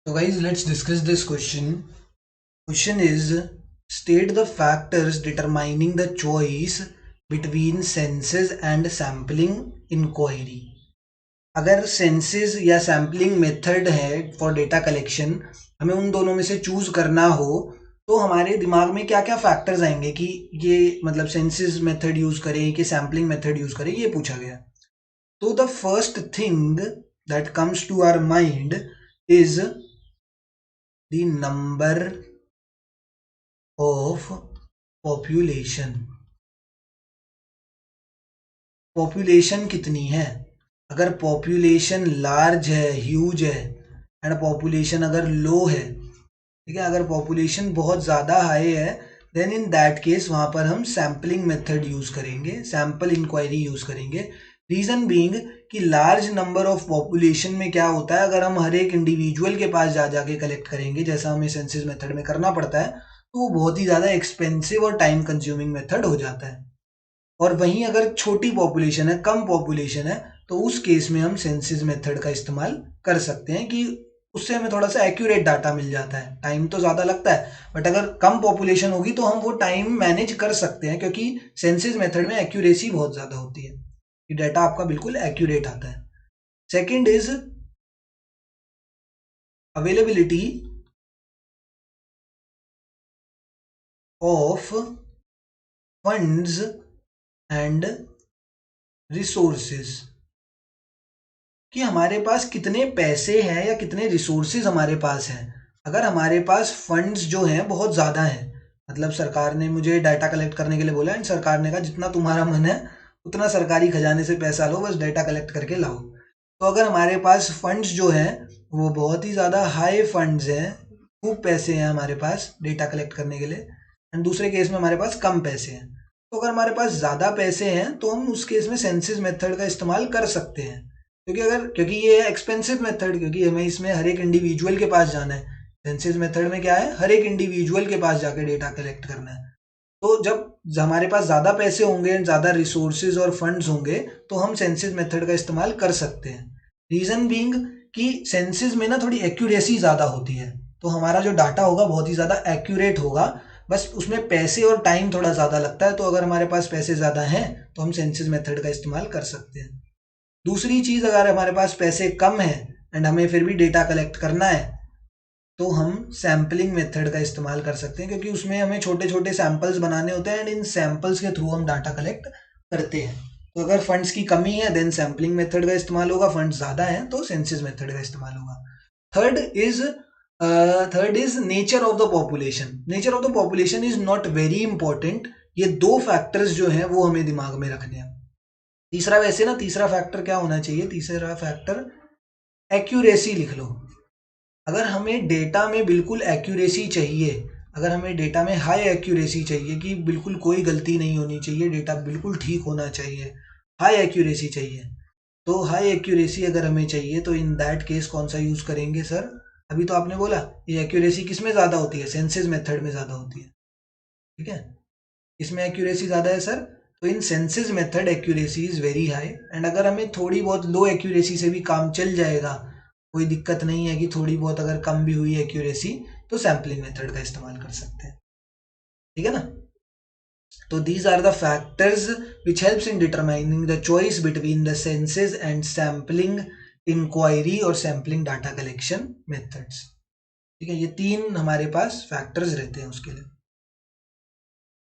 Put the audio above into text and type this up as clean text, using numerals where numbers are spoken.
So guys, let's discuss this question. Question is, state the factors determining the choice between senses and sampling inquiry. अगर senses या sampling method है for data collection, हमें उन दोनों में से choose करना हो तो हमारे दिमाग में क्या क्या फैक्टर्स आएंगे कि ये मतलब सेंसेस मेथड यूज करें कि सैम्पलिंग मेथड यूज करें, ये पूछा गया. तो the first thing that comes to our mind is the number of population. Population कितनी है? अगर पॉपुलेशन लार्ज है, ह्यूज है, एंड पॉपुलेशन अगर लो है, ठीक है, अगर पॉपुलेशन बहुत ज़्यादा हाई है, देन इन दैट केस वहाँ पर हम सैम्पलिंग मेथड यूज़ करेंगे, सैम्पल इंक्वायरी यूज़ करेंगे. रीज़न बीइंग कि लार्ज नंबर ऑफ पॉपुलेशन में क्या होता है, अगर हम हर एक इंडिविजुअल के पास जा जाके कलेक्ट करेंगे जैसा हमें सेंसस मेथड में करना पड़ता है, तो वो बहुत ही ज़्यादा एक्सपेंसिव और टाइम कंज्यूमिंग मेथड हो जाता है. और वहीं अगर छोटी पॉपुलेशन है, कम पॉपुलेशन है, तो उस केस में हम सेंसस मेथड का इस्तेमाल कर सकते हैं कि उससे हमें थोड़ा सा एक्यूरेट डाटा मिल जाता है. टाइम तो ज़्यादा लगता है, बट अगर कम पॉपुलेशन होगी तो हम वो टाइम मैनेज कर सकते हैं क्योंकि सेंसस मेथड में एक्यूरेसी बहुत ज़्यादा होती है कि डाटा आपका बिल्कुल एक्यूरेट आता है. Second is availability of funds and resources, कि हमारे पास कितने पैसे हैं या कितने रिसोर्सेज हमारे पास हैं. अगर हमारे पास फंड्स जो हैं बहुत ज़्यादा हैं, मतलब सरकार ने मुझे डाटा कलेक्ट करने के लिए बोला एंड सरकार ने कहा जितना तुम्हारा मन है उतना सरकारी खजाने से पैसा लो, बस डाटा कलेक्ट करके लाओ. तो अगर हमारे पास फंड्स जो हैं वो बहुत ही ज़्यादा हाई फंड्स हैं, खूब पैसे हैं हमारे पास डेटा कलेक्ट करने के लिए, एंड दूसरे केस में हमारे पास कम पैसे हैं, तो अगर हमारे पास ज़्यादा पैसे हैं तो हम उस केस में सेंसस मेथड का इस्तेमाल कर सकते हैं. क्योंकि ये है एक्सपेंसिव मेथड, क्योंकि हमें इसमें हर एक इंडिविजुअल के पास जाना है. सेंसस मेथड में क्या है, हर एक इंडिविजुअल के पास जाके डेटा कलेक्ट करना है. तो जब हमारे पास ज़्यादा पैसे होंगे एंड ज़्यादा रिसोर्सेज और फंड्स होंगे तो हम सेंसस मेथड का इस्तेमाल कर सकते हैं. रीज़न बीइंग कि सेंसस में ना थोड़ी एक्यूरेसी ज़्यादा होती है, तो हमारा जो डाटा होगा बहुत ही ज़्यादा एक्यूरेट होगा, बस उसमें पैसे और टाइम थोड़ा ज़्यादा लगता है. तो अगर हमारे पास पैसे ज़्यादा हैं तो हम सेंसस मेथड का इस्तेमाल कर सकते हैं. दूसरी चीज़, अगर हमारे पास पैसे कम है एंड हमें फिर भी डेटा कलेक्ट करना है तो हम सैम्पलिंग मेथड का इस्तेमाल कर सकते हैं, क्योंकि उसमें हमें छोटे छोटे सैंपल्स बनाने होते हैं एंड इन सैंपल्स के थ्रू हम डाटा कलेक्ट करते हैं. तो अगर फंड्स की कमी है देन सैम्पलिंग मेथड का इस्तेमाल होगा, फंड्स ज़्यादा हैं तो सेंसस मेथड का इस्तेमाल होगा. Third is nature of the population. Nature of the population is not very important. ये दो फैक्टर्स जो हैं वो हमें दिमाग में रखने हैं. तीसरा, वैसे ना तीसरा फैक्टर क्या होना चाहिए, तीसरा फैक्टर एक्यूरेसी लिख लो. अगर हमें डेटा में बिल्कुल एक्यूरेसी चाहिए, अगर हमें डेटा में हाई एक्यूरेसी चाहिए कि बिल्कुल कोई गलती नहीं होनी चाहिए, डेटा बिल्कुल ठीक होना चाहिए, हाई एक्यूरेसी चाहिए, तो हाई एक्यूरेसी अगर हमें चाहिए तो इन दैट केस कौन सा यूज़ करेंगे सर? अभी तो आपने बोला ये एक्यूरेसी किस में ज़्यादा होती है, सेंसस मेथड में ज़्यादा होती है, ठीक है, इसमें एक्यूरेसी ज़्यादा है सर. तो in census method accuracy is very high, and अगर हमें थोड़ी बहुत लो एक्यूरेसी से भी काम चल जाएगा, कोई दिक्कत नहीं है कि थोड़ी बहुत अगर कम भी हुई एक्यूरेसी, तो सैम्पलिंग मेथड का इस्तेमाल कर सकते हैं. ठीक है ना. तो these are the factors which helps in determining the choice between the census and sampling inquiry और सैम्पलिंग डाटा कलेक्शन मेथड्स. ठीक है, ये तीन हमारे पास फैक्टर्स रहते हैं उसके लिए.